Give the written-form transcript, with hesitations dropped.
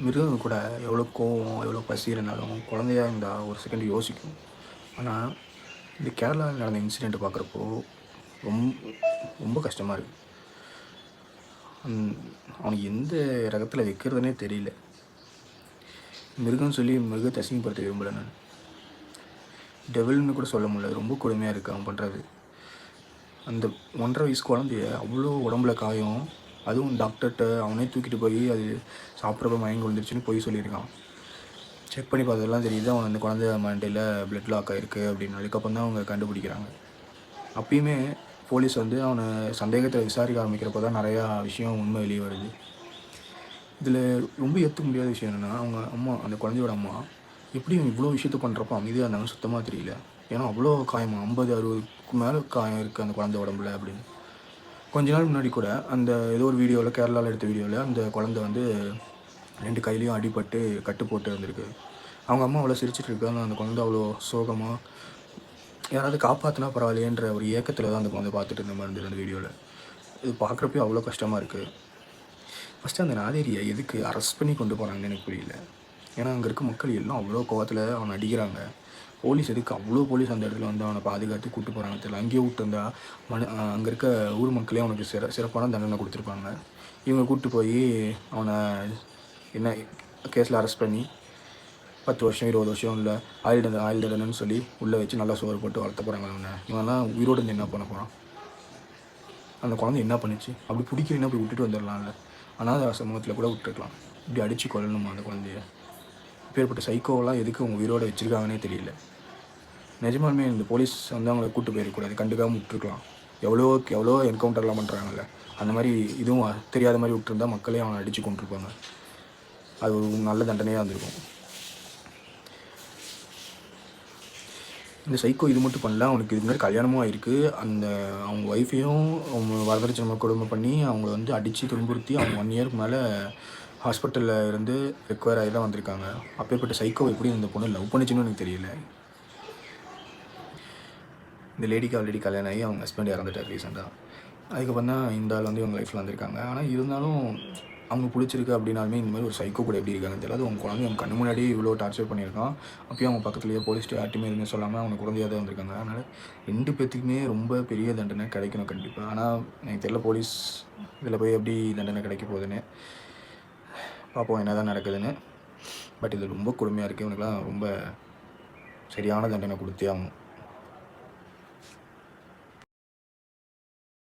மிருகம் கூட எவ்வளோ கோவம், எவ்வளோ பசி இருந்தாலும் குழந்தையா இருந்தால் ஒரு செகண்ட் யோசிக்கும். ஆனால் இந்த கேரளாவில் நடந்த இன்சிடெண்ட்டை பார்க்குறப்போ ரொம்ப ரொம்ப கஷ்டமாக இருக்குது. அவனுக்கு எந்த ரகத்தில் வைக்கிறதுனே தெரியல. மிருகம்னு சொல்லி மிருகத்தை அசிங்கப்படுத்த விரும்பலை நான். டெவில்னு கூட சொல்ல முடியல. ரொம்ப கொடுமையாக இருக்குது அவன் பண்ணுறது. அந்த 1.5 வயசு குழந்தைய அவ்வளோ உடம்புல காயம், அதுவும் டாக்டர்கிட்ட அவனே தூக்கிட்டு போய் அது சாப்பிட்றப்ப மயங்கி விழுந்துருச்சுன்னு போய் சொல்லியிருக்கான். செக் பண்ணி பார்த்ததெல்லாம் தெரியுது அவன் அந்த குழந்தை மண்டையில் பிளட் லாக் ஆகிருக்கு அப்படின்னு. அதுக்கப்புறம் தான் அவங்க கண்டுபிடிக்கிறாங்க. அப்பயுமே போலீஸ் வந்து அவனை சந்தேகத்தில் விசாரிக்க ஆரம்பிக்கிறப்போ தான் நிறையா விஷயம் உண்மை வெளியே வருது. இதில் ரொம்ப ஏற்றுக்க முடியாத விஷயம் என்னென்னா, அவங்க அம்மா, அந்த குழந்தையோட அம்மா எப்படி இவ்வளோ விஷயத்த பண்ணுறப்போ அமைதியாக இருந்தாங்க சுத்தமாக தெரியல. ஏன்னா அவ்வளோ காயமா 50-60க்கு மேலே காயம் இருக்குது அந்த குழந்தை உடம்புல அப்படின்னு. கொஞ்ச நாள் முன்னாடி கூட அந்த ஏதோ ஒரு வீடியோவில், கேரளாவில் எடுத்த வீடியோவில் அந்த குழந்தை வந்து 2 கையிலையும் அடிபட்டு கட்டு போட்டு வந்திருக்கு. அவங்க அம்மா அவ்வளோ சிரிச்சிட்டு இருக்காங்க. அந்த குழந்தை அவ்வளோ சோகமாக யாராவது காப்பாற்றினா பரவாயில்லையன்ற ஒரு ஏக்கத்தில் தான் அந்த குழந்தை பார்த்துட்டு இருந்த மாதிரி இருந்தது அந்த வீடியோவில். இது பார்க்குறப்பே அவ்வளோ கஷ்டமாக இருக்குது. ஃபஸ்ட்டு அந்த நாதேரியை எதுக்கு அரெஸ்ட் பண்ணி கொண்டு போகிறாங்கன்னு எனக்கு புரியல. ஏன்னா அங்கே இருக்க மக்கள் எல்லாம் அவ்வளோ கோவத்தில் அவனை அடிக்கிறாங்க. போலீஸ் எதுக்கு அவ்வளோ போலீஸ் அந்த இடத்துல வந்து அவனை பாதுகாத்து கூப்பிட்டு போகிறாங்க தெரியல. அங்கேயே விட்டுருந்தா அங்கே இருக்க ஊர் மக்களே அவனுக்கு சிறப்பான தண்டனை கொடுத்துருப்பாங்க. இவங்க கூப்பிட்டு போய் அவனை என்ன கேஸில் அரெஸ்ட் பண்ணி 10 வருஷம் 20 வருஷம் இல்லை ஆயுள் தண்டனைன்னு சொல்லி உள்ளே வச்சு நல்லா சோறு போட்டு வளர்த்த போகிறாங்க. அவனை இவன்லாம் உயிரோடு இருந்து என்ன பண்ண போகிறான்? அந்த குழந்தை என்ன பண்ணிச்சு? அப்படி பிடிக்கிறீங்கன்னா போய் விட்டுட்டு வந்துடலாம்ல. அனாதை சமூகத்தில் கூட விட்டுருக்கலாம். இப்படி அடித்து கொள்ளணுமா அந்த குழந்தைய? இப்பேற்பட்ட சைக்கோவெல்லாம் எதுக்கு அவங்க உயிரோடு வச்சுருக்காங்கன்னே தெரியல. நிஜமாலுமே இந்த போலீஸ் வந்து அவங்கள கூப்பிட்டு போயிடக்கூடாது, கண்டுக்காமல் விட்டுருக்கலாம். எவ்வளோ என்கவுண்டர்லாம் பண்ணுறாங்கல்ல, அந்த மாதிரி இதுவும் தெரியாத மாதிரி விட்டுருந்தா மக்களே அவனை அடித்து கொண்டிருப்பாங்க. அது ஒரு நல்ல தண்டனையாக இருந்திருக்கும். இந்த சைக்கோ இது மட்டும் பண்ணல, அவனுக்கு இதுக்கு முன்னாடி கல்யாணமும் ஆகிருக்கு. அவங்க ஒய்ஃபையும் அவங்க வரதட்சணை கொடுமை பண்ணி அவங்கள வந்து அடித்து துன்புறுத்தி அவங்க 1 இயருக்கு மேலே ஹாஸ்பிட்டலில் இருந்து ரெக்வயர் ஆகி தான் வந்திருக்காங்க. அப்பேற்பட்ட சைக்கோ எப்படி இந்த பொண்ணு லவ் பண்ணிச்சுன்னு எனக்கு தெரியல. இந்த லேடிக்கு ஆல்ரெடி கல்யாணம் ஆகி அவங்க ஹஸ்பண்ட் இறந்துட்டார் ரீசெண்டாக. அதுக்கப்புறம் தான் இந்த ஆள் வந்து இவங்க லைஃப்பில் வந்திருக்காங்க. ஆனால் இருந்தாலும் அவங்க பிடிச்சிருக்கு அப்படின்னாலுமே இந்த மாதிரி ஒரு சைக்கோ கூட எப்படி இருக்காங்கன்னு தெரியல. அவங்க குழந்தை அவங்க கண்ணு முன்னாடி இவ்வளோ டார்ச்சர் பண்ணியிருக்கான். அப்பயும் அவங்க பக்கத்துலேயே போலீஸ் யார்ட்டுமே எதுவுமே சொல்லாமல் அவங்க குழந்தையாக தான் வந்திருக்காங்க. அதனால் 2 பேர்த்துக்குமே ரொம்ப பெரிய தண்டனை கிடைக்கணும் கண்டிப்பாக. ஆனால் எனக்கு தெரியல போலீஸ் இதில் போய் எப்படி தண்டனை கிடைக்க போகுதுன்னு. பார்ப்போம் என்ன தான் நடக்குதுன்னு. பட் இது ரொம்ப கொடுமையாக இருக்குது. இவனுக்குலாம் ரொம்ப சரியான தண்டனை கொடுத்தே ஆகணும்.